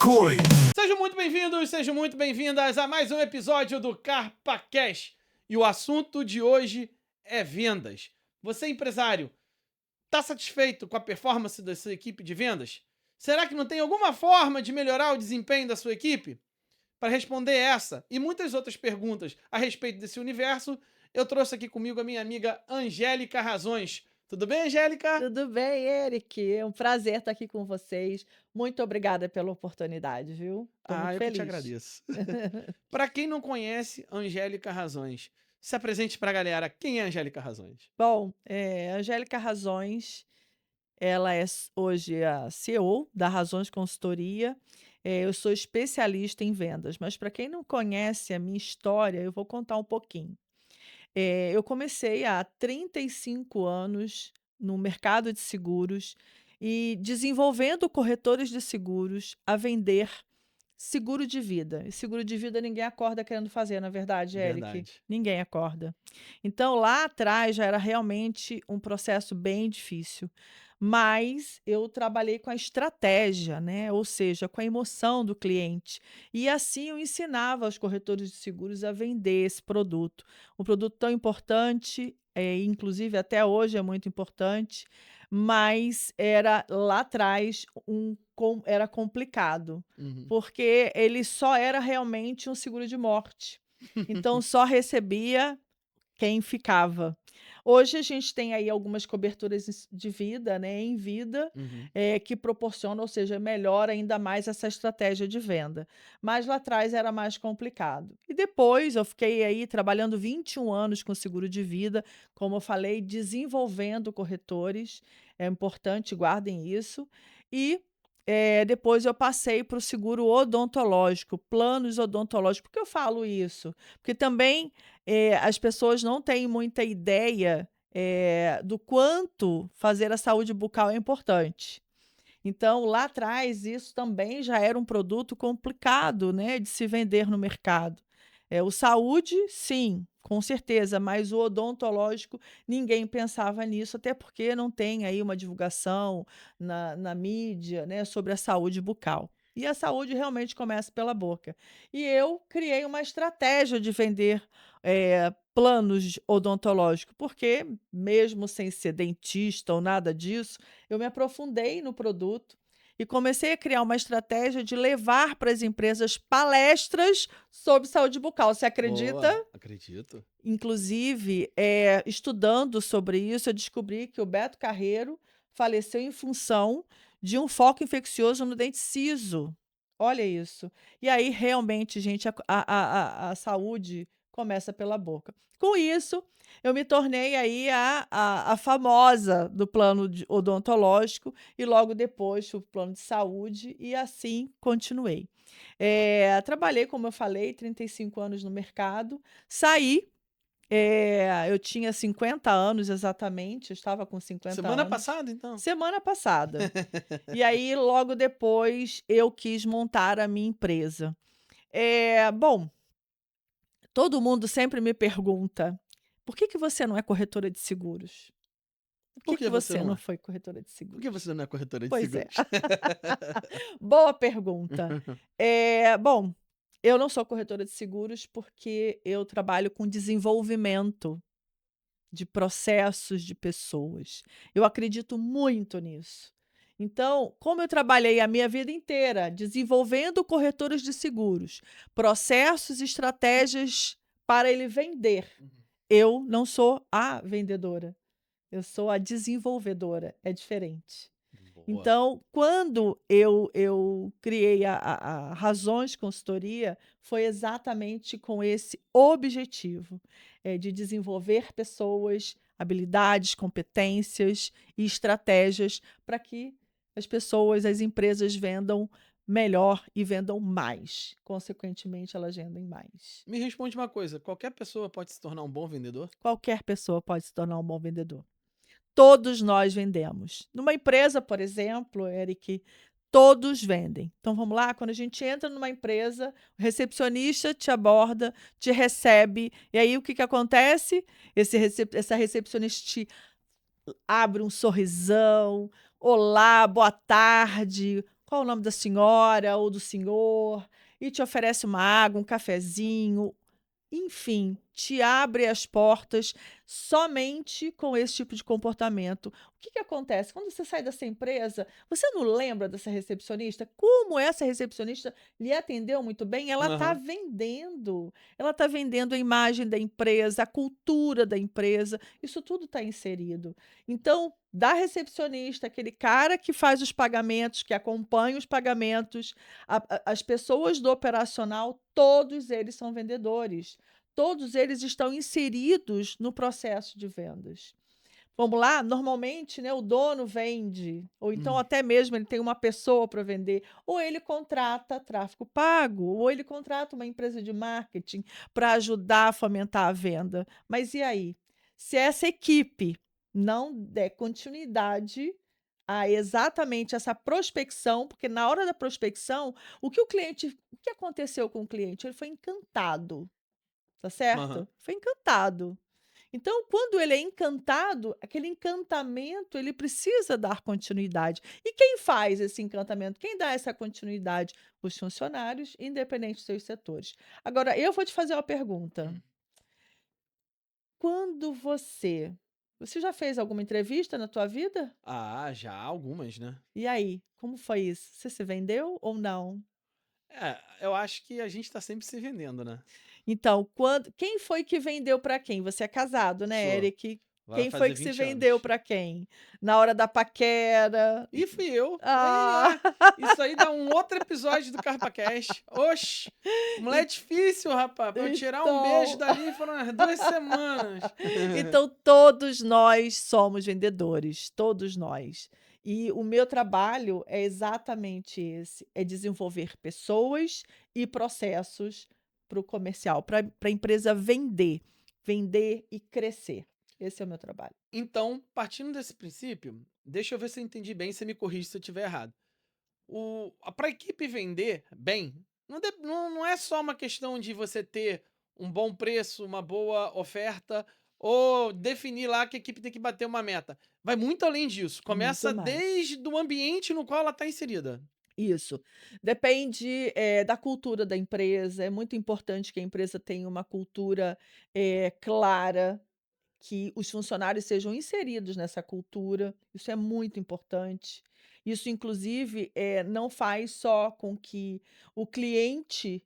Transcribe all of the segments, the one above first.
Coin. Sejam muito bem-vindas a mais um episódio do CarpaCast. E o assunto de hoje é vendas. Você, empresário, está satisfeito com a performance da sua equipe de vendas? Será que não tem alguma forma de melhorar o desempenho da sua equipe? Para responder essa e muitas outras perguntas a respeito desse universo, eu trouxe aqui comigo a minha amiga Angélica Razões. Tudo bem, Angélica? Tudo bem, Eric? É um prazer estar aqui com vocês. Muito obrigada pela oportunidade, viu? Estou muito Eu que te feliz. agradeço. Para quem não conhece Angélica Razões, se apresente para a galera. Quem é Angélica Razões? Bom, Angélica Razões, ela é hoje a CEO da Razões Consultoria. Eu sou especialista em vendas, mas para quem não conhece a minha história, eu vou contar um pouquinho. Eu comecei há 35 anos no mercado de seguros e desenvolvendo corretores de seguros a vender seguro de vida. E seguro de vida ninguém acorda querendo fazer, na verdade, Eric. Verdade. Ninguém acorda. Então, lá atrás já era realmente um processo bem difícil. Mas eu trabalhei com a estratégia, né? Ou seja, com a emoção do cliente. E assim eu ensinava aos corretores de seguros a vender esse produto. Um produto tão importante, inclusive até hoje é muito importante, mas era lá atrás era complicado Uhum. porque ele só era realmente um seguro de morte. Então só recebia quem ficava. Hoje a gente tem aí algumas coberturas de vida, né, em vida, Uhum. que proporcionam, ou seja, melhora ainda mais essa estratégia de venda. Mas lá atrás era mais complicado. E depois eu fiquei aí trabalhando 21 anos com seguro de vida, como eu falei, desenvolvendo corretores. É importante, guardem isso. E depois eu passei para o seguro odontológico, planos odontológicos. Por que eu falo isso? Porque também as pessoas não têm muita ideia do quanto fazer a saúde bucal é importante. Então, lá atrás, isso também já era um produto complicado, né, de se vender no mercado. O saúde, sim, com certeza, mas o odontológico, ninguém pensava nisso, até porque não tem aí uma divulgação na mídia, né, sobre a saúde bucal. E a saúde realmente começa pela boca. E eu criei uma estratégia de vender planos odontológicos, porque, mesmo sem ser dentista ou nada disso, eu me aprofundei no produto e comecei a criar uma estratégia de levar para as empresas palestras sobre saúde bucal. Você acredita? Boa, acredito. Inclusive, estudando sobre isso, eu descobri que o Beto Carreiro faleceu em função de um foco infeccioso no dente ciso. Olha isso. E aí, realmente, gente, a saúde começa pela boca. Com isso, eu me tornei aí a famosa do plano odontológico e logo depois o plano de saúde e assim continuei. Trabalhei, como eu falei, 35 anos no mercado, saí, eu tinha 50 anos exatamente, eu estava com 50 Semana anos. passada, então. Semana passada. E aí, logo depois, eu quis montar a minha empresa. Bom, todo mundo sempre me pergunta: "Por que que você não é corretora de seguros? Por Por que que que você você não não é? foi corretora de Por que seguros?" você não é corretora de Pois é. seguros? Boa pergunta. Bom, eu não sou corretora de seguros, porque eu trabalho com desenvolvimento de processos de pessoas. Eu acredito muito nisso. Então, como eu trabalhei a minha vida inteira desenvolvendo corretores de seguros, processos e estratégias para ele vender, eu não sou a vendedora, eu sou a desenvolvedora, é diferente. Boa. Então, quando eu criei a Razões Consultoria, foi exatamente com esse objetivo, de desenvolver pessoas, habilidades, competências e estratégias para que as pessoas, as empresas vendam melhor e vendam mais. Consequentemente, elas vendem mais. Me responde uma coisa: qualquer pessoa pode se tornar um bom vendedor? Qualquer pessoa pode se tornar um bom vendedor. Todos nós vendemos. Numa empresa, por exemplo, Eric, todos vendem. Então vamos lá, quando a gente entra numa empresa, o recepcionista te aborda, te recebe, e aí o que acontece? Essa recepcionista te abre um sorrisão, olá, boa tarde, qual o nome da senhora ou do senhor, e te oferece uma água, um cafezinho, enfim, te abre as portas somente com esse tipo de comportamento. O que que acontece? Quando você sai dessa empresa, você não lembra dessa recepcionista? Como essa recepcionista lhe atendeu muito bem, Aham. ela está vendendo a imagem da empresa, a cultura da empresa, isso tudo está inserido. Então, da recepcionista, aquele cara que faz os pagamentos, que acompanha os pagamentos, as pessoas do operacional, todos eles são vendedores. Todos eles estão inseridos no processo de vendas. Vamos lá? Normalmente, né, o dono vende, ou então Hum. até mesmo ele tem uma pessoa para vender, ou ele contrata tráfego pago, ou ele contrata uma empresa de marketing para ajudar a fomentar a venda. Mas e aí? Se essa equipe não der continuidade a exatamente essa prospecção, porque na hora da prospecção, o que aconteceu com o cliente? Ele foi encantado. Tá Aham. certo? Foi encantado. Então, quando ele é encantado, aquele encantamento, ele precisa dar continuidade. E quem faz esse encantamento? Quem dá essa continuidade? Os funcionários, independente dos seus setores. Agora, eu vou te fazer uma pergunta. Hum. Quando você já fez alguma entrevista na tua vida? Ah, já algumas, né. E aí, como foi isso? Você se vendeu ou não? É, eu acho que a gente tá sempre se vendendo, né. Então, quem foi que vendeu para quem? Você é casado, né, Sou. Eric? Vai Quem foi fazer que se 20 vendeu anos. para quem? Na hora da paquera? E fui eu. Ah, Isso aí dá um outro episódio do CarpaCast. Oxe, mulher é en difícil, rapaz. Pra eu tirar um beijo então dali foram umas 2 semanas. então todos nós somos vendedores, todos nós. E o meu trabalho é exatamente esse, é desenvolver pessoas e processos para o comercial, para a empresa vender e crescer. Esse é o meu trabalho. Então, partindo desse princípio, deixa eu ver se eu entendi bem, você me corrige se eu estiver errado. Para a equipe vender bem, não é só uma questão de você ter um bom preço, uma boa oferta, ou definir lá que a equipe tem que bater uma meta. Vai muito além disso. Muito Começa mais. desde o ambiente no qual ela está inserida. Isso. Depende, da cultura da empresa, é muito importante que a empresa tenha uma cultura, clara, que os funcionários sejam inseridos nessa cultura, isso é muito importante. Isso inclusive, não faz só com que o cliente,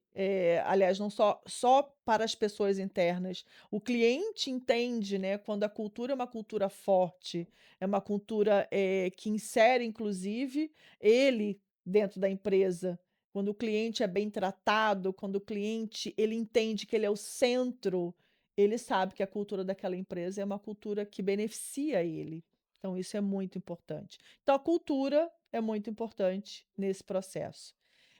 aliás, não só para as pessoas internas, o cliente entende, né, quando a cultura é uma cultura forte, é uma cultura, que insere inclusive ele dentro da empresa. Quando o cliente é bem tratado, quando o cliente ele entende que ele é o centro, ele sabe que a cultura daquela empresa é uma cultura que beneficia ele. Então isso é muito importante. Então a cultura é muito importante nesse processo.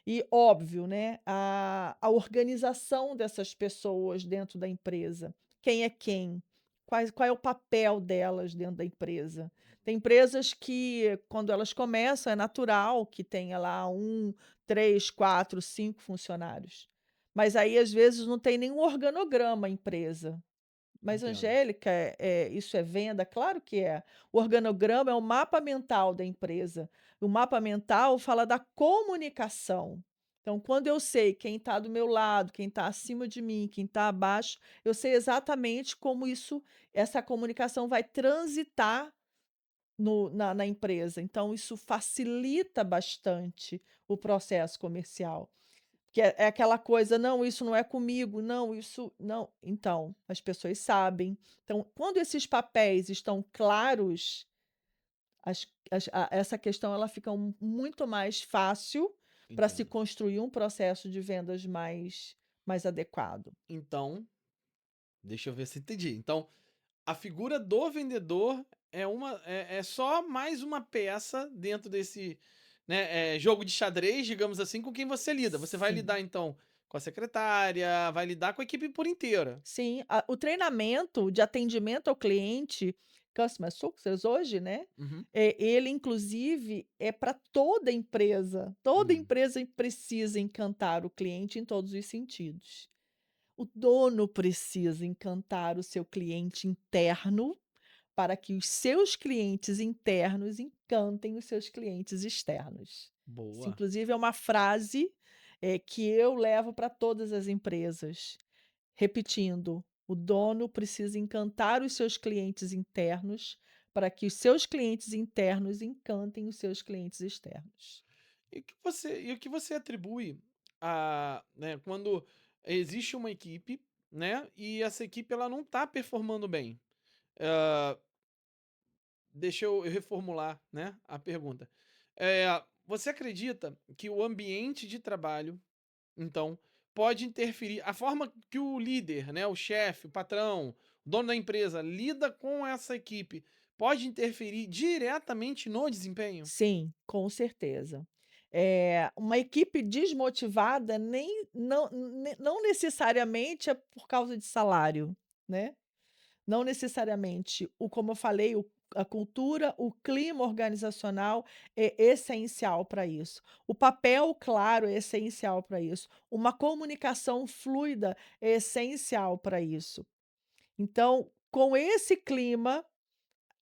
E óbvio, né, a organização dessas pessoas dentro da empresa. Quem é quem? Qual é o papel delas dentro da empresa? Tem empresas que, quando elas começam, é natural que tenha lá um, 3, 4, 5 funcionários. Mas aí, às vezes, não tem nenhum organograma a empresa. Mas, Entendo. Angélica, isso é venda? Claro que é. O organograma é o mapa mental da empresa. O mapa mental fala da comunicação. Então, quando eu sei quem está do meu lado, quem está acima de mim, quem está abaixo, eu sei exatamente como essa comunicação vai transitar na empresa. Então, isso facilita bastante o processo comercial. Que é aquela coisa: "Não, isso não é comigo. Não, isso não". Então, as pessoas sabem. Então, quando esses papéis estão claros, essa questão ela fica muito mais fácil para se Entendo. construir um processo de vendas mais adequado. Então, deixa eu ver se entendi. Então, a figura do vendedor é só mais uma peça dentro desse, né, jogo de xadrez, digamos assim, com quem você lida. Você vai Sim. lidar, então, com a secretária, vai lidar com a equipe por inteira. Sim, o treinamento de atendimento ao cliente, Customer Success hoje, né, Uhum. ele inclusive é para toda empresa. Toda Hum. empresa precisa encantar o cliente em todos os sentidos. O dono precisa encantar o seu cliente interno, para que os seus clientes internos encantem os seus clientes externos. Isso Boa. inclusive é uma frase, que eu levo para todas as empresas, repetindo: "O dono precisa encantar os seus clientes internos, para que os seus clientes internos encantem os seus clientes externos". E o que você atribui a, né, quando existe uma equipe, né, e essa equipe ela não tá performando bem? Hã, deixa eu reformular, né, a pergunta. Você acredita que o ambiente de trabalho, então, pode interferir a forma que o líder, né, o chefe, o patrão, o dono da empresa lida com essa equipe, pode interferir diretamente no desempenho? Sim, com certeza. Uma equipe desmotivada nem não necessariamente é por causa de salário, né. Não necessariamente. Como eu falei, a cultura, o clima organizacional é essencial para isso. O papel claro é essencial para isso. Uma comunicação fluida é essencial para isso. Então, com esse clima,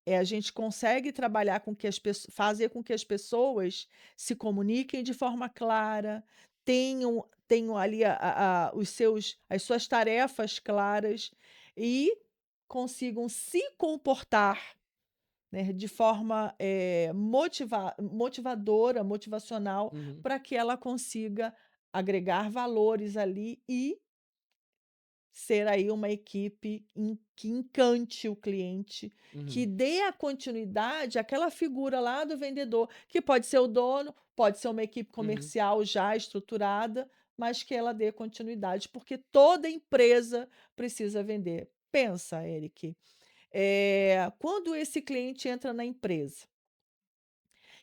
a gente consegue trabalhar com que fazer com que as pessoas se comuniquem de forma clara, tenham ali as suas tarefas claras e consigam se comportar, né, de forma, motivacional, Uhum, para que ela consiga agregar valores ali e ser aí uma equipe que encante o cliente, que uhum, dê a continuidade àquela figura lá do vendedor, que pode ser o dono, pode ser uma equipe uhum. comercial já estruturada, mas que ela dê continuidade, porque toda empresa precisa vender. Pensa, Eric, quando esse cliente entra na empresa,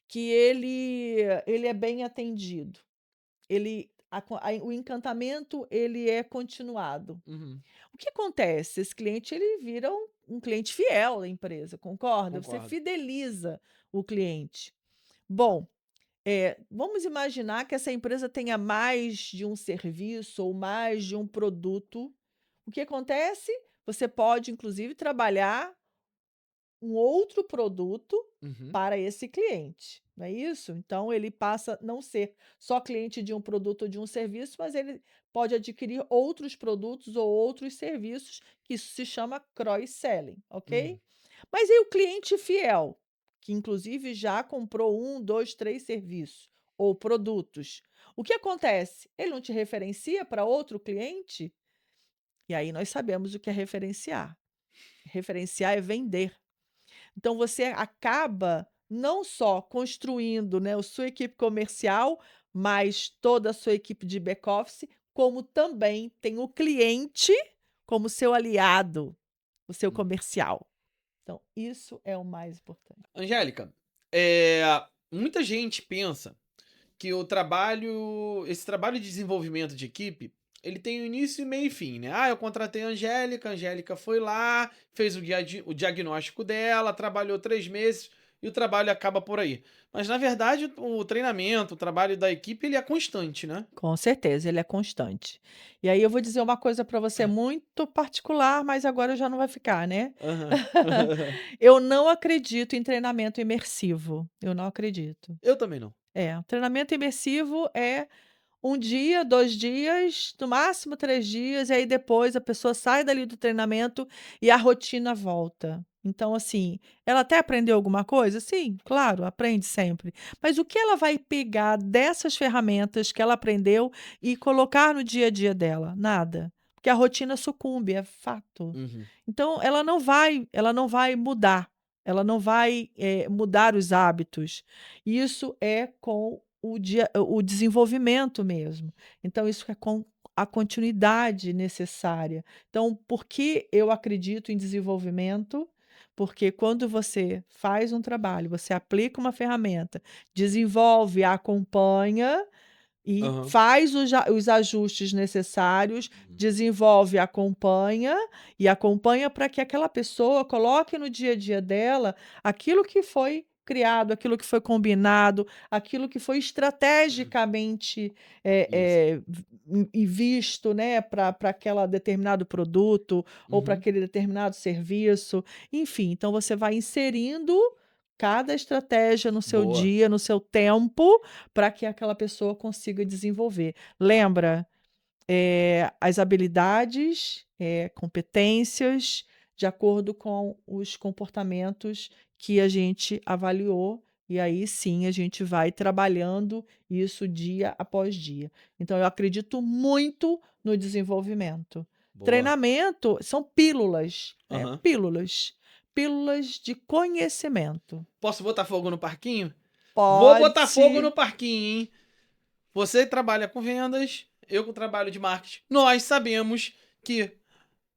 que ele é bem atendido, o encantamento ele é continuado. Uhum, O que acontece? Esse cliente ele vira um cliente fiel da empresa, concorda? Você concordo. fideliza o cliente. Bom, vamos imaginar que essa empresa tenha mais de um serviço ou mais de um produto. O que acontece? Você pode, inclusive, trabalhar um outro produto Uhum, para esse cliente, não é isso? Então ele passa a não ser só cliente de um produto ou de um serviço, mas ele pode adquirir outros produtos ou outros serviços, que isso se chama cross-selling, uhum, ok? Mas e o cliente fiel, que inclusive já comprou um, 2, 3 serviços ou produtos? O que acontece? Ele não te referencia para outro cliente? E aí nós sabemos o que é referenciar. Referenciar é vender. Então você acaba não só construindo, né, a sua equipe comercial, mas toda a sua equipe de back-office, como também tem o cliente como seu aliado, o seu uhum. comercial. Então isso é o mais importante. Angélica, muita gente pensa que esse trabalho de desenvolvimento de equipe, ele tem um início e meio e fim, né? Ah, eu contratei a Angélica foi lá, fez o diagnóstico dela, trabalhou 3 meses e o trabalho acaba por aí. Mas na verdade, o treinamento, o trabalho da equipe, ele é constante, né? Com certeza, ele é constante. E aí eu vou dizer uma coisa para você muito particular, mas agora já não vai ficar, né. Aham. Eu não acredito em treinamento imersivo, eu não acredito. Eu também não. Treinamento imersivo é um dia, 2 dias, no máximo 3 dias, e aí depois a pessoa sai dali do treinamento e a rotina volta. Então, assim, ela até aprendeu alguma coisa? Sim, claro, aprende sempre. Mas o que ela vai pegar dessas ferramentas que ela aprendeu e colocar no dia a dia dela? Nada. Porque a rotina sucumbe, é fato. Uhum, Então ela não vai mudar, ela não vai, mudar os hábitos. Isso é com o desenvolvimento mesmo. Então isso é com a continuidade necessária. Então, por que eu acredito em desenvolvimento? Porque quando você faz um trabalho, você aplica uma ferramenta, desenvolve, acompanha e aham. faz os ajustes necessários, Uhum, desenvolve, acompanha para que aquela pessoa coloque no dia a dia dela aquilo que foi criado, aquilo que foi combinado, aquilo que foi estrategicamente, isso. e visto, né, para aquela determinado produto ou para Uhum, aquele determinado serviço, enfim, então você vai inserindo cada estratégia no seu Boa. dia, no seu tempo, para que aquela pessoa consiga desenvolver. Lembra, as habilidades, competências, de acordo com os comportamentos que a gente avaliou, e aí sim a gente vai trabalhando isso dia após dia. Então eu acredito muito no desenvolvimento. Boa. Treinamento são pílulas, né, Aham. pílulas, pílulas de conhecimento. Posso botar fogo no parquinho? Vou botar fogo no Pode. parquinho, hein? Você trabalha com vendas, eu com trabalho de marketing. Nós sabemos que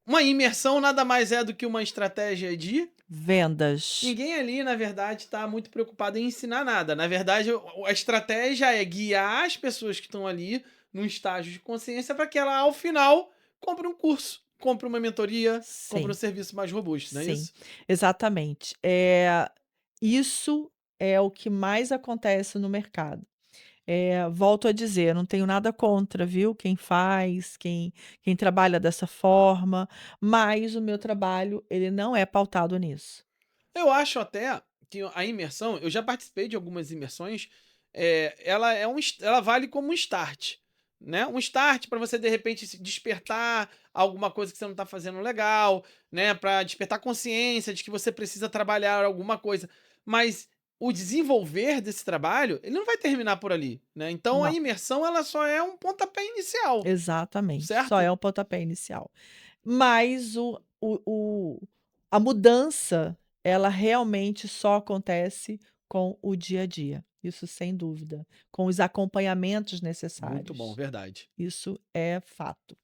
uma imersão nada mais é do que uma estratégia de. Vendas. Ninguém ali, na verdade, está muito preocupado em ensinar nada. Na verdade, a estratégia é guiar as pessoas que estão ali num estágio de consciência para que ela, ao final, compre um curso, compre uma mentoria, compre um Sim, serviço mais robusto, não é sim, isso? exatamente. Isso é o que mais acontece no mercado. Volto a dizer, não tenho nada contra, viu, quem faz, quem trabalha dessa forma, mas o meu trabalho, ele não é pautado nisso. Eu acho até que a imersão, eu já participei de algumas imersões, ela ela vale como um start, né? Um start para você de repente se despertar alguma coisa que você não está fazendo legal, né? Para despertar consciência de que você precisa trabalhar alguma coisa. Mas o desenvolver desse trabalho, ele não vai terminar por ali, né? Então a Não, imersão ela só é um pontapé inicial, exatamente, só certo? é o pontapé inicial. Mas a mudança, ela realmente só acontece com o dia a dia, isso sem dúvida, com os acompanhamentos Muito bom, necessários. verdade. Isso é fato.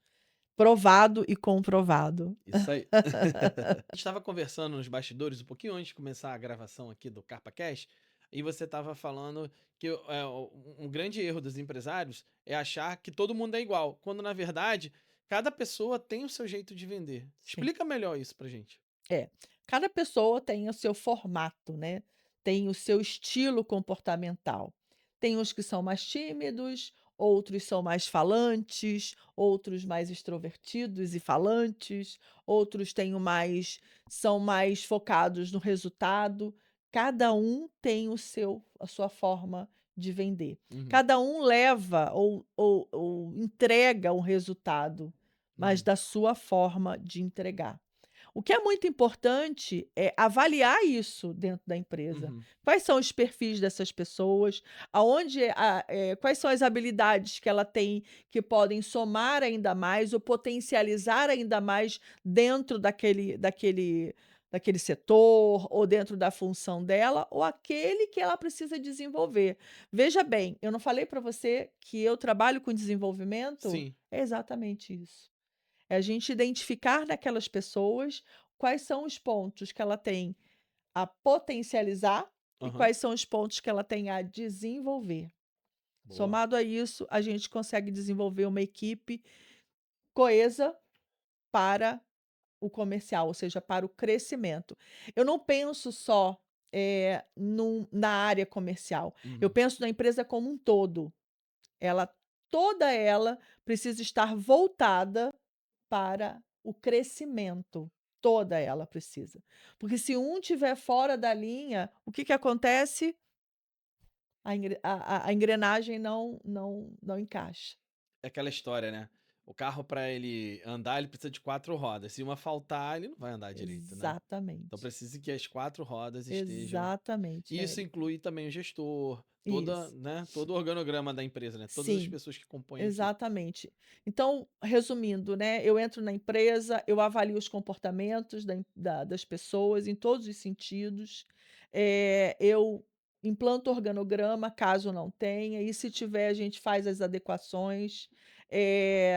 Provado e comprovado. Isso aí. A gente estava conversando nos bastidores um pouquinho antes de começar a gravação aqui do CarpaCast, e você estava falando que um grande erro dos empresários é achar que todo mundo é igual, quando na verdade cada pessoa tem o seu jeito de vender. Sim. Explica melhor isso pra gente. É. Cada pessoa tem o seu formato, né, tem o seu estilo comportamental. Tem uns que são mais tímidos, outros são mais falantes, outros mais extrovertidos e falantes, outros têm o mais são mais focados no resultado. Cada um tem a sua forma de vender. Uhum, Cada um leva ou entrega um resultado, mas uhum, da sua forma de entregar. O que é muito importante é avaliar isso dentro da empresa. uhum, Quais são os perfis dessas pessoas? Quais são as habilidades que ela tem que podem somar ainda mais ou potencializar ainda mais dentro daquele setor ou dentro da função dela ou aquele que ela precisa desenvolver. Veja bem, eu não falei para você que eu trabalho com desenvolvimento? sim. É exatamente isso. É a gente identificar naquelas pessoas quais são os pontos que ela tem a potencializar e Aham. quais são os pontos que ela tem a desenvolver. Boa. Somado a isso, a gente consegue desenvolver uma equipe coesa para o comercial, ou seja, para o crescimento. Eu não penso só, na área comercial, eu Uhum. penso na empresa como um todo. Ela Toda ela precisa estar voltada para o crescimento, toda ela precisa. Porque se um tiver fora da linha, o que que acontece? A engrenagem não encaixa. É aquela história, né? O carro para ele andar, ele precisa de quatro rodas. Se uma faltar, ele não vai andar direito, né? Então Exatamente, precisa que as quatro rodas estejam. exatamente, E é isso inclui também o gestor, toda, isso. né, todo o organograma da empresa, né? Todas as Sim, pessoas que compõem a equipe. exatamente. Então, resumindo, né, eu entro na empresa, eu avalio os comportamentos das pessoas em todos os sentidos, eu implanto organograma, caso não tenha, e se tiver, a gente faz as adequações. Eh,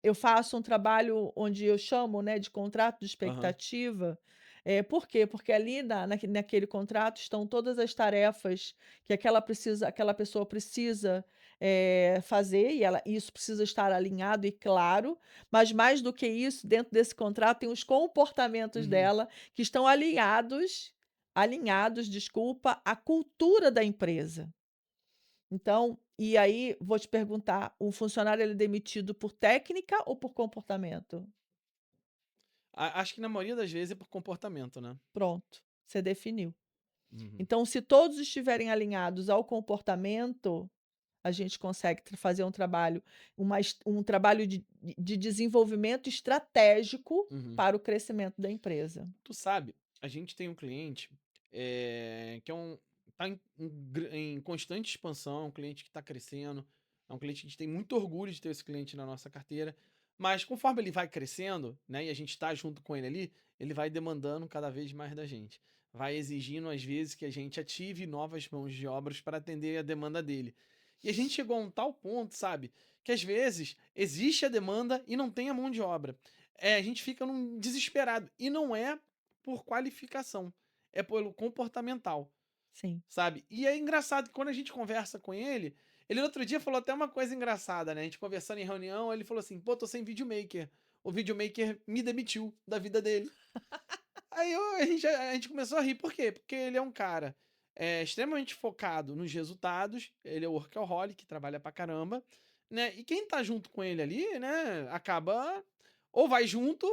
eu faço um trabalho onde eu chamo, né, de contrato de Aham. expectativa. Por quê? Porque ali naquele contrato estão todas as tarefas que aquela pessoa precisa fazer e isso precisa estar alinhado e claro, mas mais do que isso, dentro desse contrato tem os comportamentos Uhum. dela que estão alinhados, desculpa, à cultura da empresa. Então, e aí vou te perguntar, o funcionário ele é demitido por técnica ou por comportamento? Acho que na maioria das vezes é por comportamento, né? Pronto, você definiu. Uhum. Então, se todos estiverem alinhados ao comportamento, a gente consegue fazer um trabalho de desenvolvimento estratégico Uhum. para o crescimento da empresa. Tu sabe, a gente tem um cliente, que tá em constante expansão, é um cliente que está crescendo, é um cliente que a gente tem muito orgulho de ter esse cliente na nossa carteira, mas conforme ele vai crescendo, né, e a gente está junto com ele ali, ele vai demandando cada vez mais da gente. Vai exigindo, às vezes, que a gente ative novas mãos de obras para atender a demanda dele. E a gente chegou a um tal ponto, sabe, que às vezes existe a demanda e não tem a mão de obra. A gente fica num desesperado. E não é por qualificação, é pelo comportamental, Sim. sabe. E é engraçado que quando a gente conversa com ele no outro dia falou até uma coisa engraçada, né, a gente conversando em reunião, ele falou assim: "Pô, tô sem videomaker, o videomaker me demitiu da vida dele". Aí a gente começou a rir, por quê? Porque ele é um cara, extremamente focado nos resultados, ele é workaholic, trabalha pra caramba, né, e quem tá junto com ele ali, né, acaba ou vai junto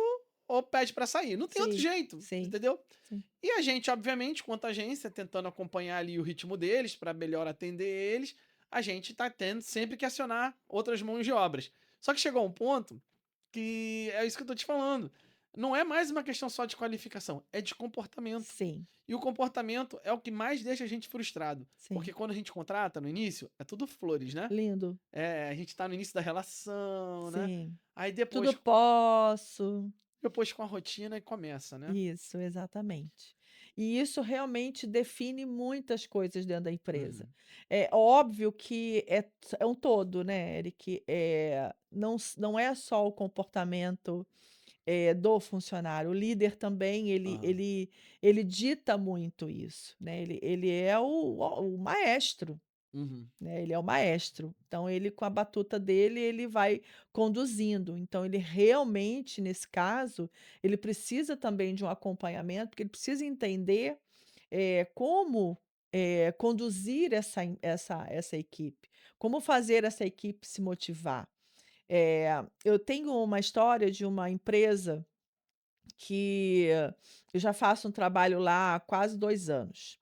ou pede pra sair, não tem outro Sim, jeito, sim, entendeu? sim. E a gente, obviamente, quanto agência, tentando acompanhar ali o ritmo deles para melhor atender eles, a gente tá tendo sempre que acionar outras mãos de obras. Só que chegou um ponto que é isso que eu tô te falando. Não é mais uma questão só de qualificação, é de comportamento. Sim, E o comportamento é o que mais deixa a gente frustrado. sim. Porque quando a gente contrata no início, é tudo flores, né? Lindo. A gente tá no início da relação, né? Sim. Aí Tudo depois, posso. depois com a rotina começa, né? Isso, exatamente. E isso realmente define muitas coisas dentro da empresa. Uhum. É óbvio que é um todo, né, Eric? Não é só o comportamento, do funcionário, o líder também Aham. ele dita muito isso, né, ele é o maestro. Uhum. Né, ele é o maestro, então ele com a batuta dele, ele vai conduzindo, então ele realmente, nesse caso, ele precisa também de um acompanhamento, porque ele precisa entender, como, conduzir essa equipe, como fazer essa equipe se motivar. Eu tenho uma história de uma empresa que eu já faço um trabalho lá há quase 2 anos.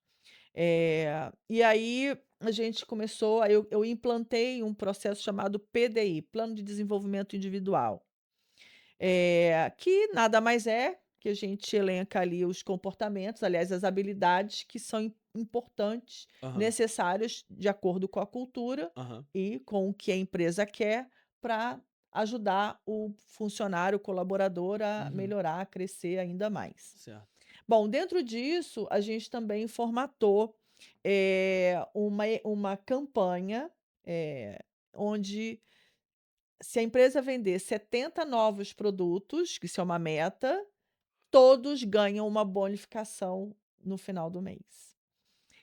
E aí a gente começou aí eu implantei um processo chamado PDI, Plano de Desenvolvimento Individual, que nada mais é que a gente elenca ali os comportamentos, aliás, as habilidades que são importantes, Aham. necessárias de acordo com a cultura Aham. e com o que a empresa quer para ajudar o funcionário, o colaborador a Uhum. melhorar, a crescer ainda mais. Certo. Bom, dentro disso, a gente também formatou, uma campanha, onde se a empresa vender 70 novos produtos, que isso é uma meta, todos ganham uma bonificação no final do mês.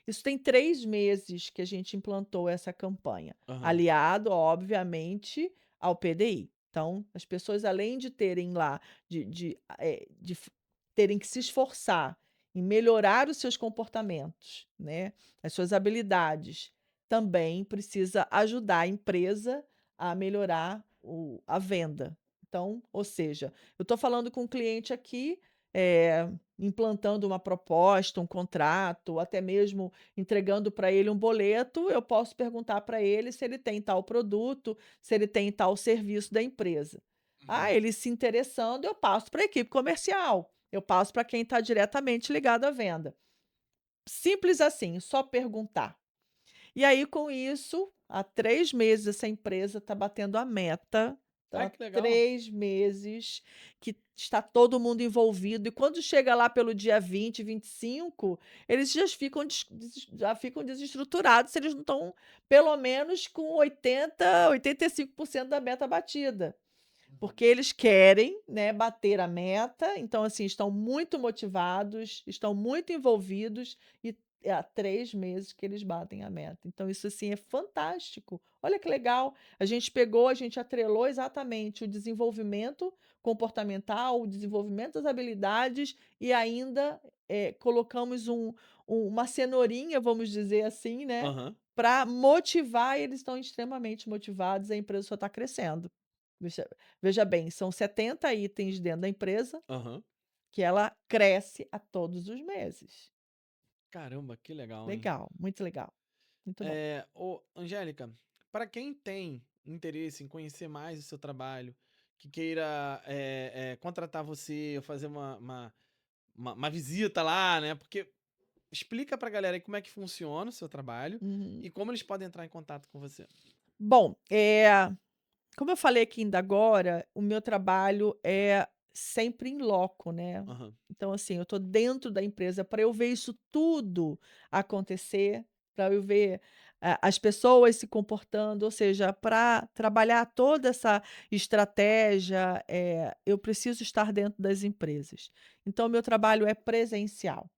Isso tem 3 meses que a gente implantou essa campanha, Aham. aliado, obviamente, ao PDI. Então, as pessoas além de terem lá de terem que se esforçar em melhorar os seus comportamentos, né, as suas habilidades, também precisa ajudar a empresa a melhorar a venda. Então, ou seja, eu estou falando com um cliente aqui, implantando uma proposta, um contrato, ou até mesmo entregando para ele um boleto, eu posso perguntar para ele se ele tem tal produto, se ele tem tal serviço da empresa. Ah, Uhum. ele se interessando, eu passo para a equipe comercial, eu passo para quem está diretamente ligado à venda. Simples assim, só perguntar. E aí, com isso, há 3 meses essa empresa está batendo a meta. Então, Ai, há que legal. 3 meses que está todo mundo envolvido e quando chega lá pelo dia 20, 25, eles já ficam desestruturados se eles não estão pelo menos com 85% da meta batida. Uhum. Porque eles querem, né, bater a meta, então, assim, estão muito motivados, estão muito envolvidos e há 3 meses que eles batem a meta. Então isso, assim, é fantástico. Olha que legal, a gente atrelou exatamente o desenvolvimento comportamental, o desenvolvimento das habilidades e ainda, colocamos uma cenourinha, vamos dizer assim, né, Aham. para motivar e eles estão extremamente motivados, a empresa só está crescendo. Veja veja bem, são 70 itens dentro da empresa, Aham. que ela cresce a todos os meses. Caramba, que legal, hein? Legal, muito legal. Muito bom. Ô, Angélica, para quem tem interesse em conhecer mais o seu trabalho, que queira contratar você, ou fazer uma visita lá, né? Porque explica pra galera aí como é que funciona o seu trabalho Uhum. e como eles podem entrar em contato com você. Bom, como eu falei aqui ainda agora, o meu trabalho é sempre em loco, né. Aham. Então, assim, eu estou dentro da empresa para eu ver isso tudo acontecer, para eu ver, as pessoas se comportando, ou seja, para trabalhar toda essa estratégia, eu preciso estar dentro das empresas. Então, meu trabalho é presencial.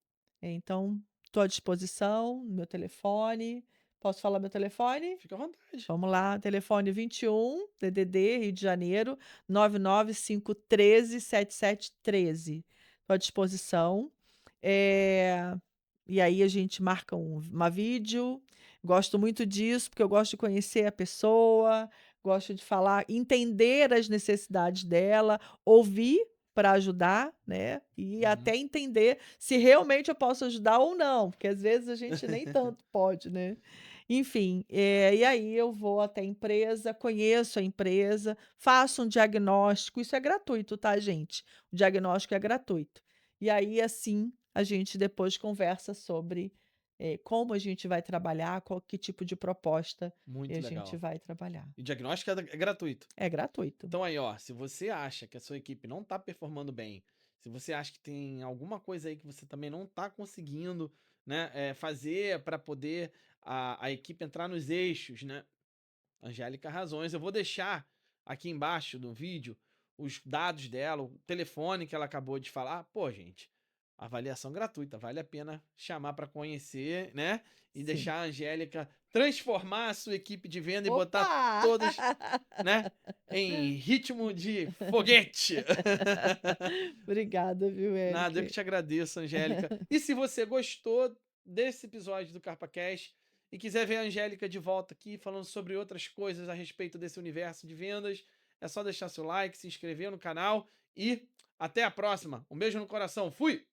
Então, estou à disposição, meu telefone. Posso falar meu telefone? Fica à vontade. Vamos lá, telefone 21 DDD, Rio de Janeiro, 99513 7713. Estou à disposição. Eh, e aí a gente marca uma vídeo. Gosto muito disso, porque eu gosto de conhecer a pessoa, gosto de falar, entender as necessidades dela, ouvir para ajudar, né, e Uhum. até entender se realmente eu posso ajudar ou não, porque às vezes a gente nem tanto pode, né. Enfim, e aí eu vou até a empresa, conheço a empresa, faço um diagnóstico, isso é gratuito, tá, gente? O diagnóstico é gratuito. E aí, assim, a gente depois conversa sobre, como a gente vai trabalhar, qual que tipo de proposta a Muito gente legal. vai trabalhar. E o diagnóstico é gratuito. É gratuito. Então aí, ó, se você acha que a sua equipe não tá performando bem, se você acha que tem alguma coisa aí que você também não tá conseguindo, né, fazer para poder a equipe entrar nos eixos, né? Angélica Razões. Eu vou deixar aqui embaixo do vídeo os dados dela, o telefone que ela acabou de falar. Pô, gente, avaliação gratuita, vale a pena chamar para conhecer, né? E Sim. deixar a Angélica transformar a sua equipe de venda e botar Opa! todos, né, em ritmo de foguete. Obrigada, viu, Nada, eu que Eric. te agradeço, Angélica. E se você gostou desse episódio do CarpaCast e quiser ver a Angélica de volta aqui falando sobre outras coisas a respeito desse universo de vendas, é só deixar seu like, se inscrever no canal e até a próxima. Um beijo no coração. Fui!